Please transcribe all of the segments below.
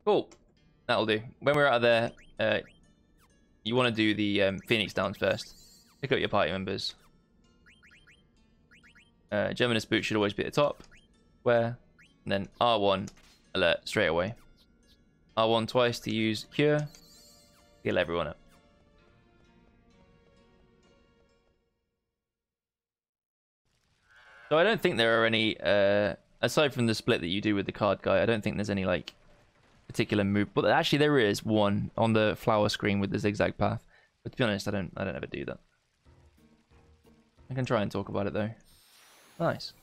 Cool. That'll do. When we're out of there, you want to do the Phoenix Downs first. Pick up your party members. Germanus Boot should always be at the top. Where? And then R1 alert straight away. R1 twice to use Cure. Heal everyone up. So I don't think there are any, aside from the split that you do with the card guy, I don't think there's any like particular move. But actually there is one on the flower screen with the zigzag path. But to be honest, I don't ever do that. I can try and talk about it though. Nice.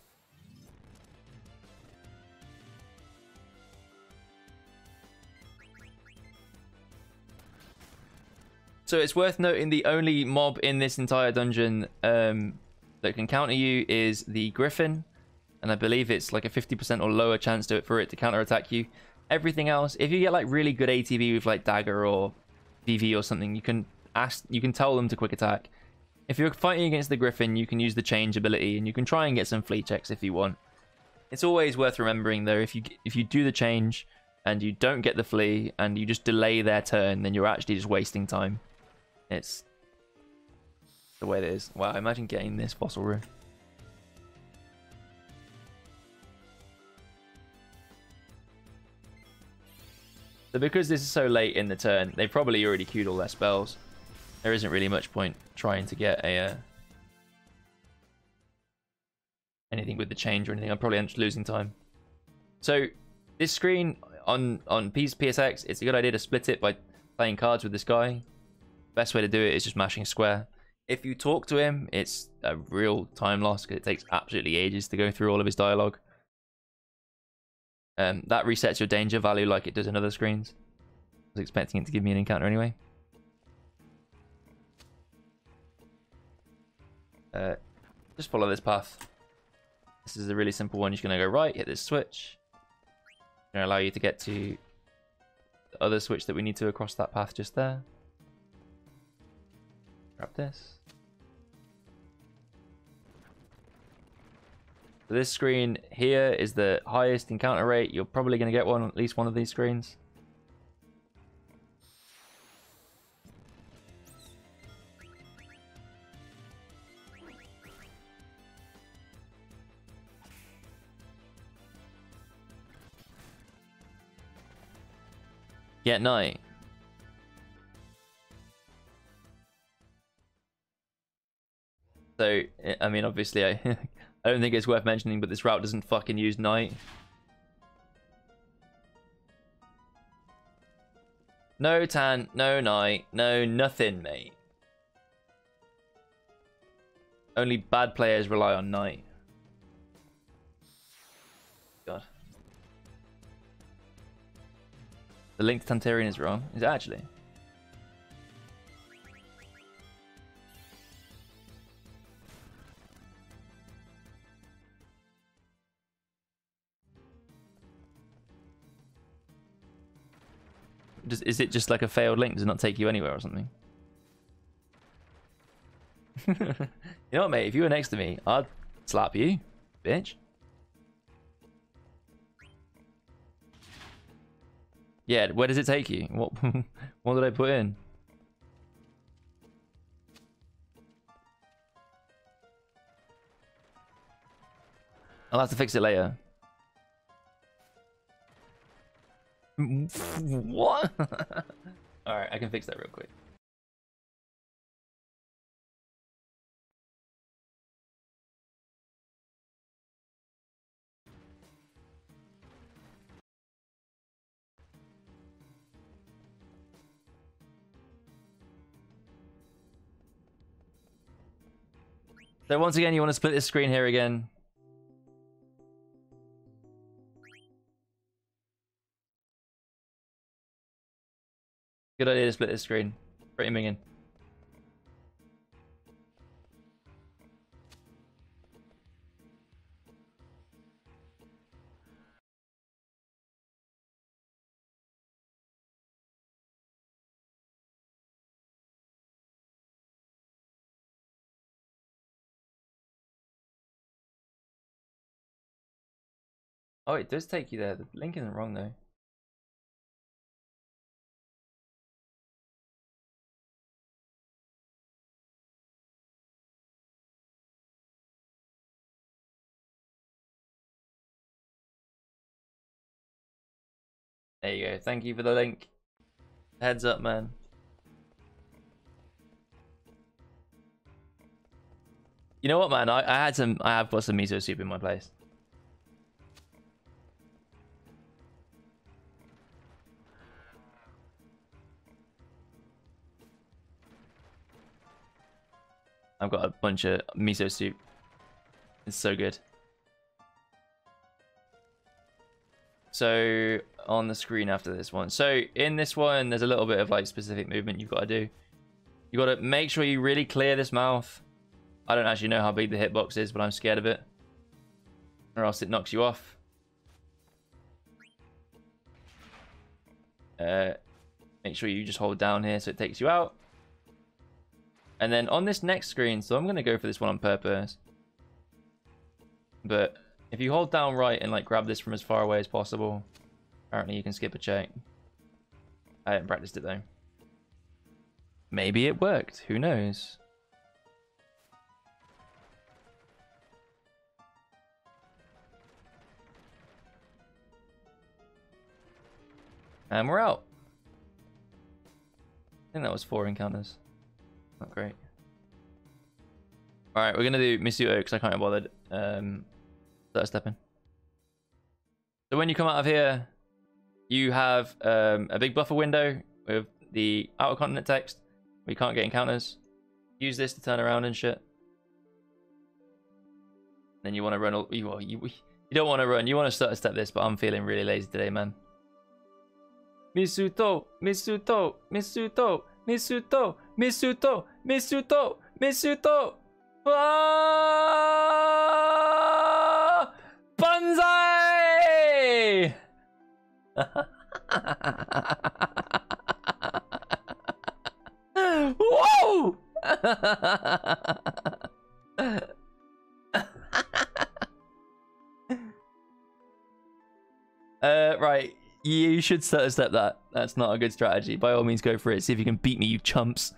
So it's worth noting the only mob in this entire dungeon that can counter you is the Griffin. And I believe it's like a 50% or lower chance for it to counterattack you. Everything else, if you get like really good ATB with like Dagger or VV or something, you can tell them to quick attack. If you're fighting against the Griffin, you can use the change ability and you can try and get some flea checks if you want. It's always worth remembering though, if you do the change and you don't get the flea and you just delay their turn, then you're actually just wasting time. It's the way it is. Wow, imagine getting this fossil room. So because this is so late in the turn, they probably already queued all their spells. There isn't really much point trying to get a anything with the change or anything. I'm probably just losing time. So this screen on PSX, it's a good idea to split it by playing cards with this guy. Best way to do it is just mashing square. If you talk to him, it's a real time loss because it takes absolutely ages to go through all of his dialogue. That resets your danger value like it does in other screens. I was expecting it to give me an encounter anyway. Just follow this path. This is a really simple one. You're just going to go right, hit this switch. It's going to allow you to get to the other switch that we need to across that path just there. Grab this. So this screen here is the highest encounter rate. You're probably going to get one, at least one of these screens. Get night. So, I mean, obviously, I don't think it's worth mentioning, but this route doesn't fucking use night. No tan, no night, no nothing, mate. Only bad players rely on night. God. The link to Tantarian is wrong. Is it actually? Is it just like a failed link? Does it not take you anywhere or something? You know what, mate? If you were next to me, I'd slap you, bitch. Yeah, where does it take you? What what did I put in? I'll have to fix it later. What? Alright, I can fix that real quick. So once again, you want to split this screen here again. Good idea to split this screen. Pretty minging. Oh, it does take you there. The link isn't wrong though. There you go. Thank you for the link. Heads up, man. You know what, man? I have got some miso soup in my place. I've got a bunch of miso soup. It's so good. So on the screen after this one. So in this one, there's a little bit of like specific movement you've got to do. You got to make sure you really clear this mouth. I don't actually know how big the hitbox is, but I'm scared of it. Or else it knocks you off. Make sure you just hold down here so it takes you out. And then on this next screen, so I'm going to go for this one on purpose. But if you hold down right and like grab this from as far away as possible, apparently you can skip a check. I haven't practiced it though. Maybe it worked. Who knows? And we're out. I think that was 4 encounters. Not great. Alright, we're going to do Misuto because I can't be bothered. Start stepping. So when you come out of here, you have a big buffer window with the outer continent text. We can't get encounters. Use this to turn around and shit. Then you want to run. You don't want to run. You want to start step this, but I'm feeling really lazy today, man. Misuto, Misuto, Misuto, Misuto, Misuto, Misuto, Misuto. Ah! Banzai! Whoa! Right. You should step that. That's not a good strategy. By all means, go for it. See if you can beat me, you chumps.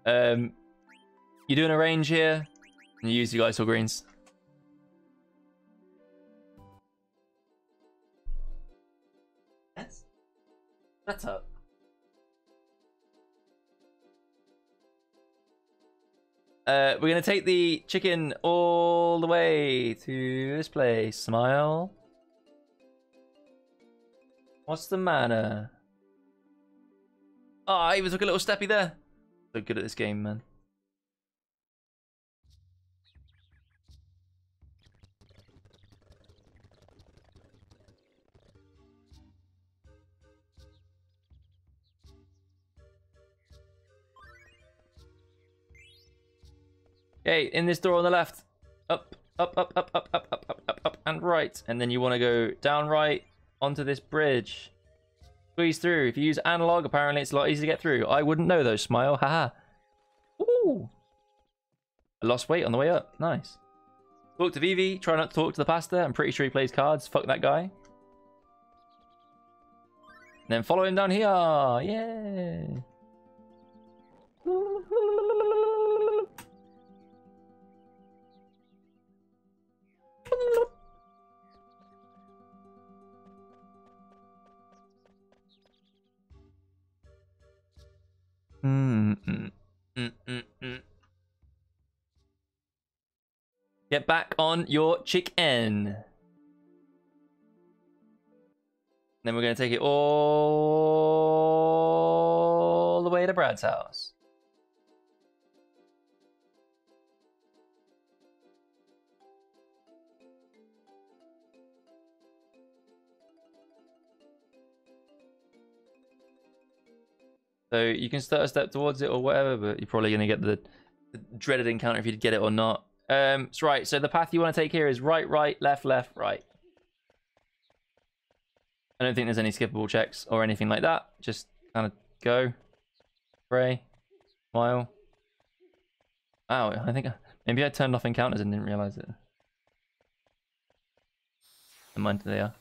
You're doing a range here, and you use your ice or greens. Yes. That's up. We're gonna take the chicken all the way to this place. Smile. What's the matter? Oh, I even took a little steppy there. So good at this game, man. Okay, in this door on the left. Up, up, up, up, up, up, up, up, up, up, and right. And then you want to go down right onto this bridge. Squeeze through. If you use analog, apparently it's a lot easier to get through. I wouldn't know though, Smile. Haha. Ooh. I lost weight on the way up. Nice. Talk to Vivi. Try not to talk to the pastor. I'm pretty sure he plays cards. Fuck that guy. And then follow him down here. Yeah. Get back on your chicken. Then we're going to take it all the way to Brad's house. So you can start a step towards it or whatever, but you're probably going to get the dreaded encounter if you get it or not. So right, so the path you want to take here is right, right, left, left, right. I don't think there's any skippable checks or anything like that. Just kind of go. Pray. Smile. Wow, I think maybe I turned off encounters and didn't realize it. Never mind, they are.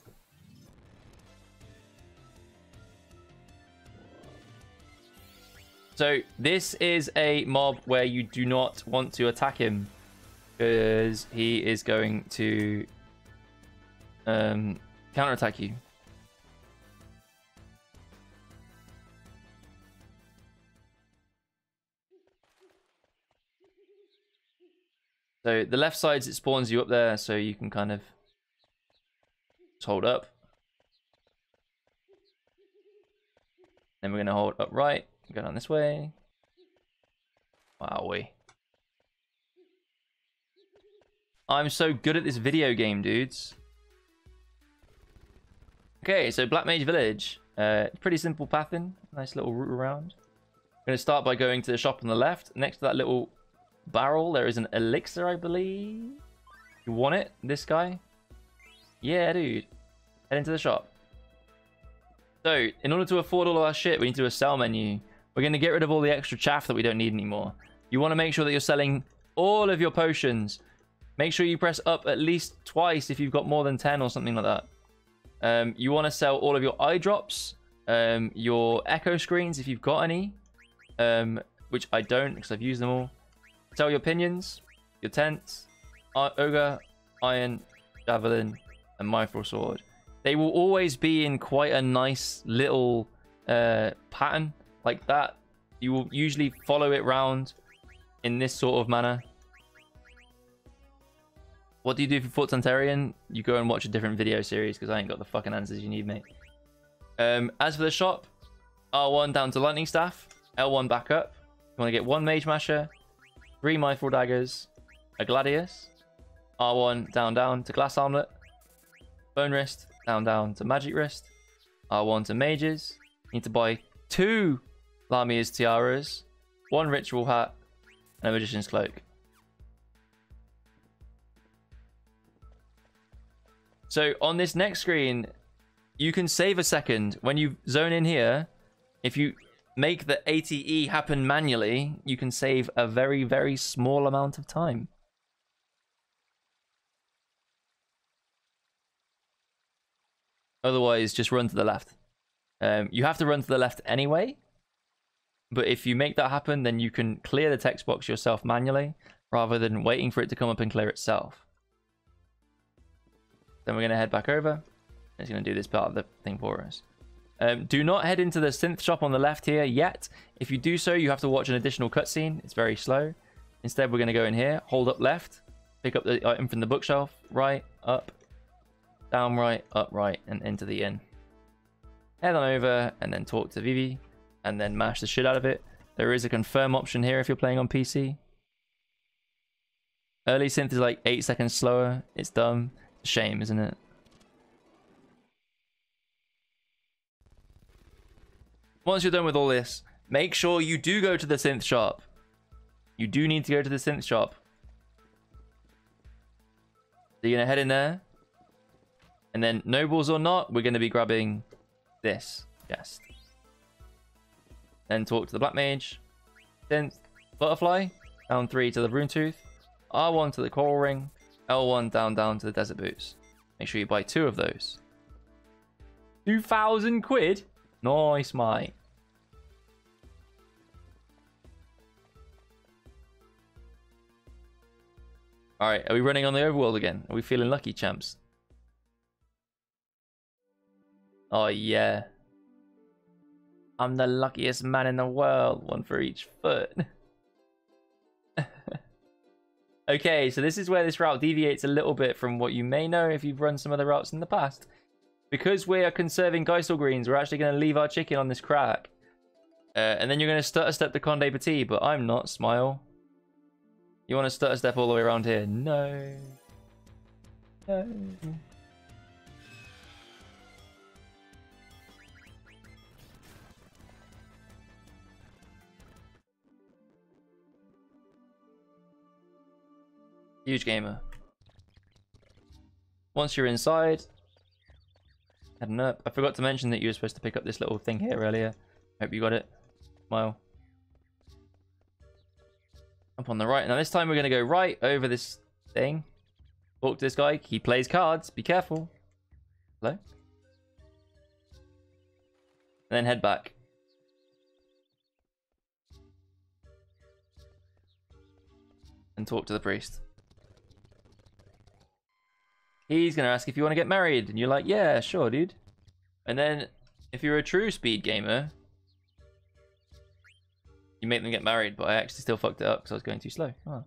So this is a mob where you do not want to attack him because he is going to counterattack you. So the left sides, it spawns you up there, so you can kind of just hold up. Then we're going to hold up right, go down this way. Wowee. I'm so good at this video game, dudes. Okay, so Black Mage Village. Pretty simple pathing. Nice little route around. I'm going to start by going to the shop on the left. Next to that little barrel, there is an elixir, I believe. You want it? This guy? Yeah, dude. Head into the shop. So, in order to afford all of our shit, we need to do a sell menu. We're going to get rid of all the extra chaff that we don't need anymore. You want to make sure that you're selling all of your potions. Make sure you press up at least twice if you've got more than 10 or something like that. You want to sell all of your eye drops, your echo screens if you've got any, which I don't because I've used them all. Sell your pinions, your tents, ogre, iron, javelin, and mithril sword. They will always be in quite a nice little pattern like that. You will usually follow it round in this sort of manner. What do you do for Fort Tantarian? You go and watch a different video series because I ain't got the fucking answers you need, mate. As for the shop, R1 down to lightning staff, L1 back up. You want to get 1 mage masher, 3 mithril daggers, a gladius, R1 down to glass armlet, bone wrist down to magic wrist, R1 to mages. You need to buy 2 Lamia's tiaras, 1 ritual hat, and a magician's cloak. So on this next screen, you can save a second. When you zone in here, if you make the ATE happen manually, you can save a very, very small amount of time. Otherwise, just run to the left. You have to run to the left anyway. But if you make that happen, then you can clear the text box yourself manually, rather than waiting for it to come up and clear itself. Then we're going to head back over. It's going to do this part of the thing for us. Do not head into the synth shop on the left here yet. If you do so, you have to watch an additional cutscene. It's very slow. Instead, we're going to go in here, hold up left, pick up the item from the bookshelf, right, up, down right, up right, and into the inn. Head on over and then talk to Vivi, and then mash the shit out of it. There is a confirm option here if you're playing on PC. Early synth is like 8 seconds slower. It's dumb. Shame, isn't it? Once you're done with all this, make sure you do go to the synth shop. You do need to go to the synth shop. So you're gonna head in there, and then nobles or not, we're gonna be grabbing this chest. Then talk to the black mage. Synth butterfly down 3 to the rune tooth, R1 to the coral ring, L1 down to the desert boots. Make sure you buy 2 of those. 2,000 quid? Nice, mate. Alright, are we running on the overworld again? Are we feeling lucky, champs? Oh, yeah. I'm the luckiest man in the world. 1 for each foot. Okay, so this is where this route deviates a little bit from what you may know if you've run some other routes in the past. Because we are conserving Geisel greens, we're actually going to leave our chicken on this crack. And then you're going to stutter step the Conde Petie, but I'm not, Smile. You want to stutter step all the way around here? No. No. Huge gamer. Once you're inside, heading up. I forgot to mention that you were supposed to pick up this little thing here earlier. Hope you got it. Smile. Up on the right. Now this time we're going to go right over this thing. Talk to this guy. He plays cards. Be careful. Hello? And then head back. And talk to the priest. He's going to ask if you want to get married. And you're like, yeah, sure, dude. And then, if you're a true speed gamer, you make them get married. But I actually still fucked it up because I was going too slow. Oh.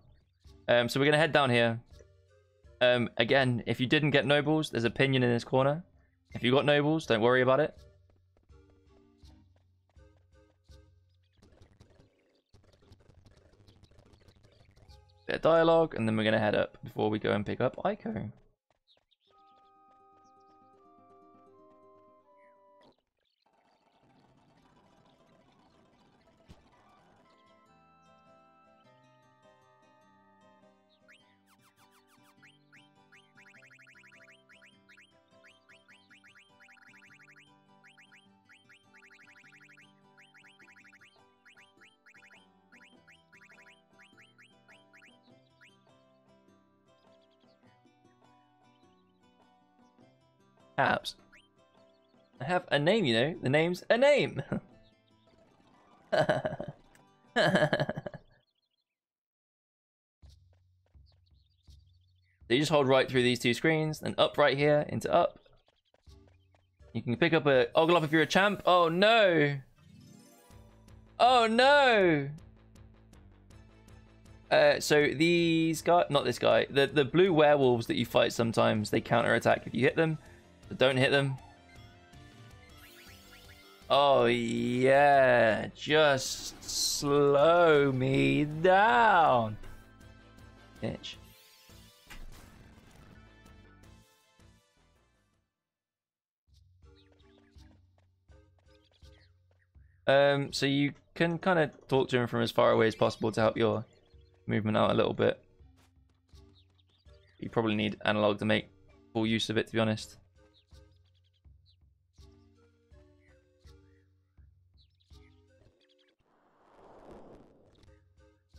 So we're going to head down here. Again, if you didn't get nobles, there's a pinion in this corner. If you got nobles, don't worry about it. Bit of dialogue, and then we're going to head up before we go and pick up Ico. Abs. I have a name, you know. The name's a name. So you just hold right through these two screens, and up right here into up. You can pick up a Oglop if you're a champ. Oh no! Oh no! So these guys, not this guy, the blue werewolves that you fight sometimes, they counter attack if you hit them. So don't hit them. Oh yeah, just slow me down, bitch. So you can kind of talk to him from as far away as possible to help your movement out a little bit. You probably need analog to make full use of it, to be honest.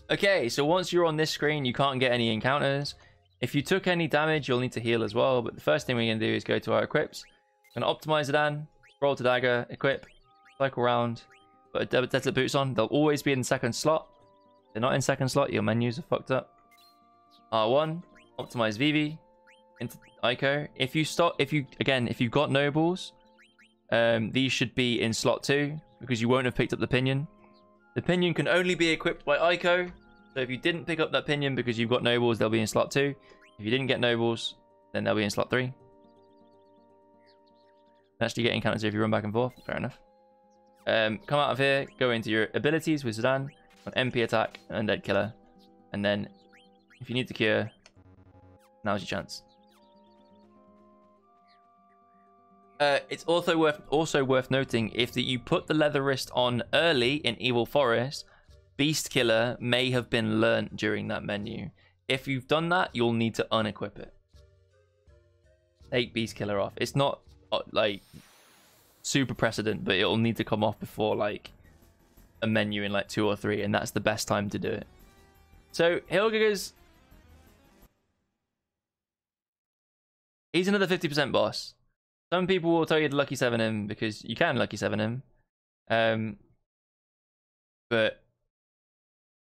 Okay, so once you're on this screen, you can't get any encounters. If you took any damage, you'll need to heal as well. But the first thing we're going to do is go to our equips. We're going to optimize Zidane, roll to dagger, equip, cycle around, put a desert boots on. They'll always be in the second slot. If they're not in second slot, your menus are fucked up. R1, optimize Vivi, into Ico. If you've got nobles, these should be in slot 2 because you won't have picked up the pinion. The pinion can only be equipped by Ico. So if you didn't pick up that pinion because you've got nobles, they'll be in slot 2. If you didn't get nobles, then they'll be in slot 3. Actually getting counters if you run back and forth. Fair enough. Come out of here, go into your abilities with Zidane, on MP attack, and undead killer. And then if you need to cure, now's your chance. It's also worth noting, if you put the leather wrist on early in Evil Forest, Beast Killer may have been learnt during that menu. If you've done that, you'll need to unequip it. Take Beast Killer off. It's not like super precedent, but it'll need to come off before like a menu in like 2 or 3, and that's the best time to do it. So Hilgigas, he's another 50% boss. Some people will tell you to Lucky 7 him because you can Lucky 7 him. But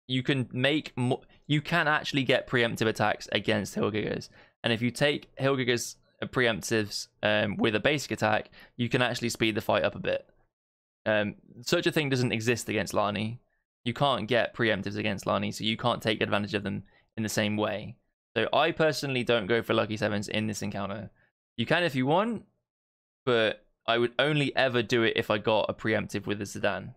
you can make more, you can actually get preemptive attacks against Hilgigas. And if you take Hilgigas preemptives with a basic attack, you can actually speed the fight up a bit. Such a thing doesn't exist against Lani. You can't get preemptives against Lani, so you can't take advantage of them in the same way. So I personally don't go for Lucky 7s in this encounter. You can if you want, but I would only ever do it if I got a preemptive with a Zidane.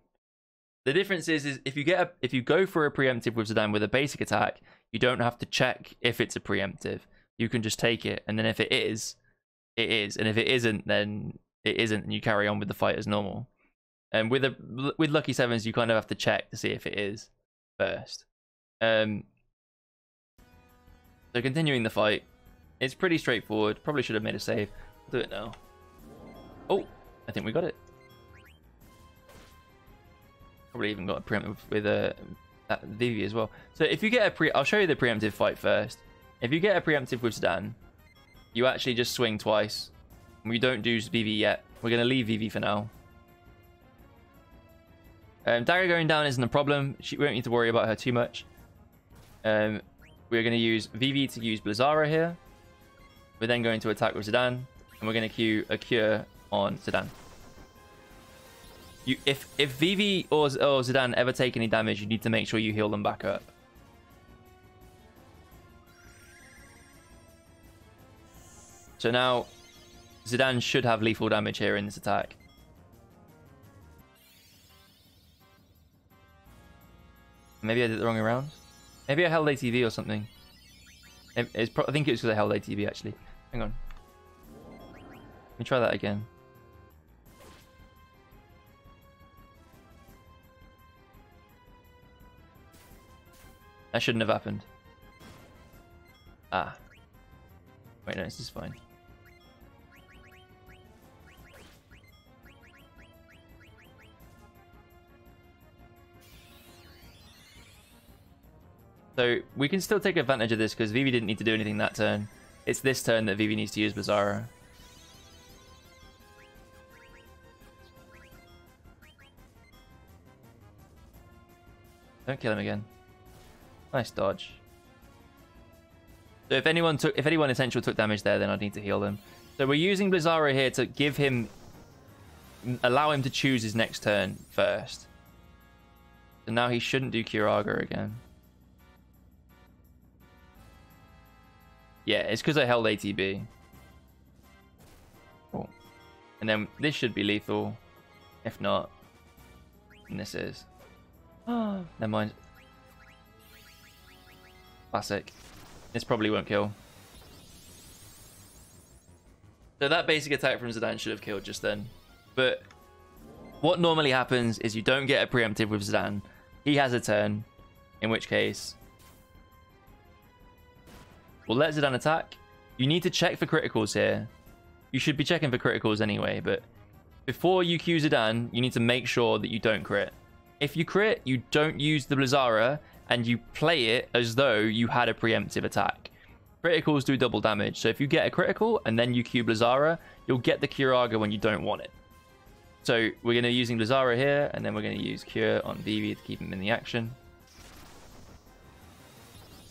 The difference is if you go for a preemptive with Zidane with a basic attack, you don't have to check if it's a preemptive. You can just take it, and then if it is, it is, and if it isn't, then it isn't, and you carry on with the fight as normal. And with Lucky 7s, you kind of have to check to see if it is first. So continuing the fight, it's pretty straightforward. Probably should have made a save. I'll do it now. Oh, I think we got it. Probably even got a preemptive with Vivi as well. So if you get I'll show you the preemptive fight first. If you get a preemptive with Zidane, you actually just swing twice. We don't do Vivi yet. We're going to leave Vivi for now. Dagger going down isn't a problem. We don't need to worry about her too much. We're going to use Vivi to use Blizzara here. We're then going to attack with Zidane. And we're going to queue a cure on Zidane. If Vivi or Zidane ever take any damage, you need to make sure you heal them back up. So now Zidane should have lethal damage here in this attack. Maybe I did it the wrong way around. Maybe I held ATB or something. I think it was because I held ATB actually. Hang on. Let me try that again. That shouldn't have happened. Ah. Wait, no, this is fine. So we can still take advantage of this because Vivi didn't need to do anything that turn. It's this turn that Vivi needs to use Bizarro. Don't kill him again. Nice dodge. So if anyone essential took damage there, then I'd need to heal them. So we're using Bizarro here to give him, allow him to choose his next turn first. So now he shouldn't do Curaga again. Yeah, it's because I held ATB. Cool. And then this should be lethal. If not, and this is. Oh, never mind. Classic. This probably won't kill. So that basic attack from Zidane should have killed just then. But what normally happens is you don't get a preemptive with Zidane. He has a turn, in which case we'll let Zidane attack. You need to check for criticals here. You should be checking for criticals anyway, but before you Q Zidane, you need to make sure that you don't crit. If you crit, you don't use the Blizzara, and you play it as though you had a preemptive attack. Criticals do double damage, so if you get a critical and then you Q Blizzara, you'll get the Curaga when you don't want it. So we're going to be using Blizzara here, and then we're going to use Cure on Vivi to keep him in the action.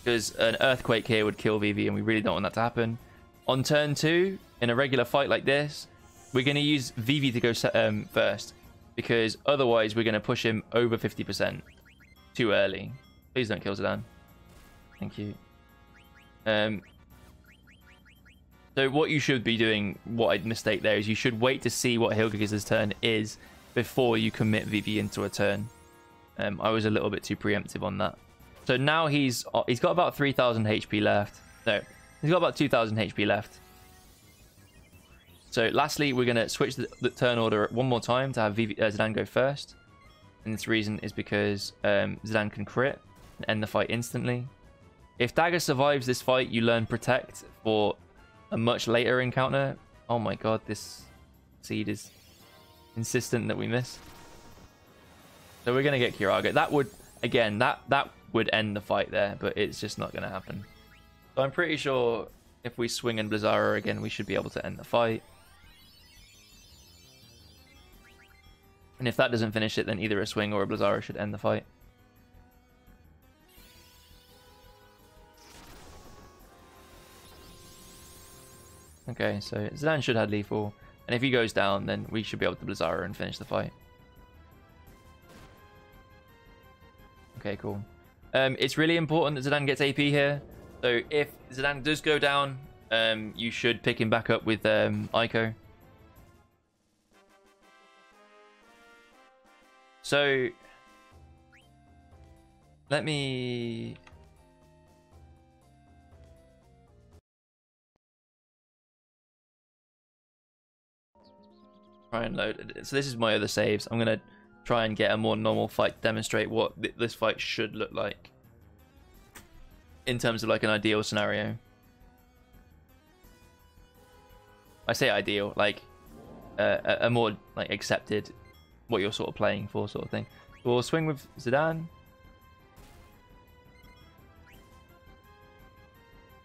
Because an Earthquake here would kill Vivi, and we really don't want that to happen. On turn 2, in a regular fight like this, we're going to use Vivi to go first. Because otherwise, we're going to push him over 50% too early. Please don't kill Zidane. Thank you. So what you should be doing, what I'd mistake there, is you should wait to see what Hilgigas' turn is before you commit Vivi into a turn. I was a little bit too preemptive on that. So now he's got about 3,000 HP left. No, he's got about 2,000 HP left. So lastly, we're going to switch the turn order one more time to have Zidane go first. And this reason is because Zidane can crit and end the fight instantly. If Dagger survives this fight, you learn Protect for a much later encounter. Oh my god, this seed is insistent that we miss. So we're going to get Curaga. That would, again, that would end the fight there, but it's just not going to happen. So I'm pretty sure if we swing and Blizzara again, we should be able to end the fight. And if that doesn't finish it, then either a swing or a Blizzara should end the fight. Okay, so Zidane should have lethal. And if he goes down, then we should be able to Blizzara and finish the fight. Okay, cool. It's really important that Zidane gets AP here. So if Zidane does go down, you should pick him back up with Ico. So let me... try and load it. So this is my other saves. I'm going to try and get a more normal fight to demonstrate what this fight should look like in terms of like an ideal scenario. I say ideal, like a more like accepted, what you're sort of playing for sort of thing. We'll swing with Zidane.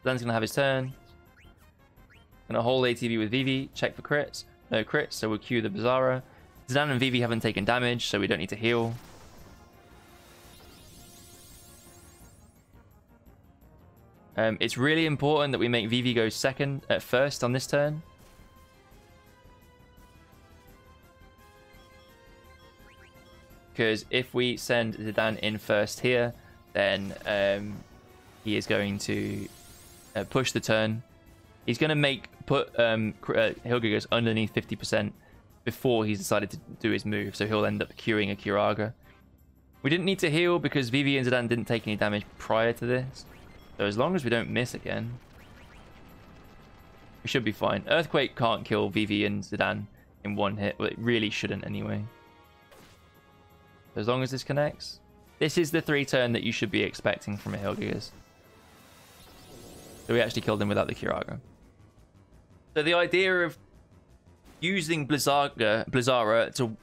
Zidane's going to have his turn. Going to hold ATB with Vivi, check for crits. No crits, so we'll Q the Bizarra. Zidane and Vivi haven't taken damage, so we don't need to heal. It's really important that we make Vivi go first on this turn. Because if we send Zidane in first here, then he is going to push the turn. He's going to make put Hilgigas underneath 50% before he's decided to do his move, so he'll end up queuing a Curaga. We didn't need to heal because Vivi and Zidane didn't take any damage prior to this. So as long as we don't miss again, we should be fine. Earthquake can't kill Vivi and Zidane in one hit. Well, it really shouldn't anyway. So as long as this connects. This is the 3-turn that you should be expecting from a Hilgigas. So we actually killed him without the Curaga. So the idea of using Blizzara to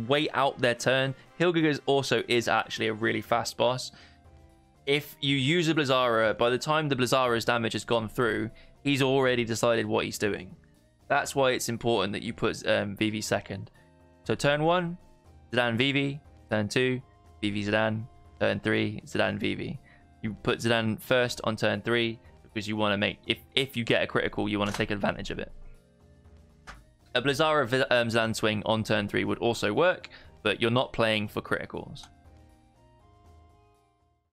wait out their turn. Hilgigas also is actually a really fast boss. If you use a Blizzara, by the time the Blizzara's damage has gone through, he's already decided what he's doing. That's why it's important that you put Vivi second. So turn 1, Zidane Vivi. Turn 2, Vivi Zidane. Turn 3, Zidane Vivi. You put Zidane first on turn 3 because you want to make... If you get a critical, you want to take advantage of it. A Blizzara Zidane swing on turn 3 would also work, but you're not playing for criticals.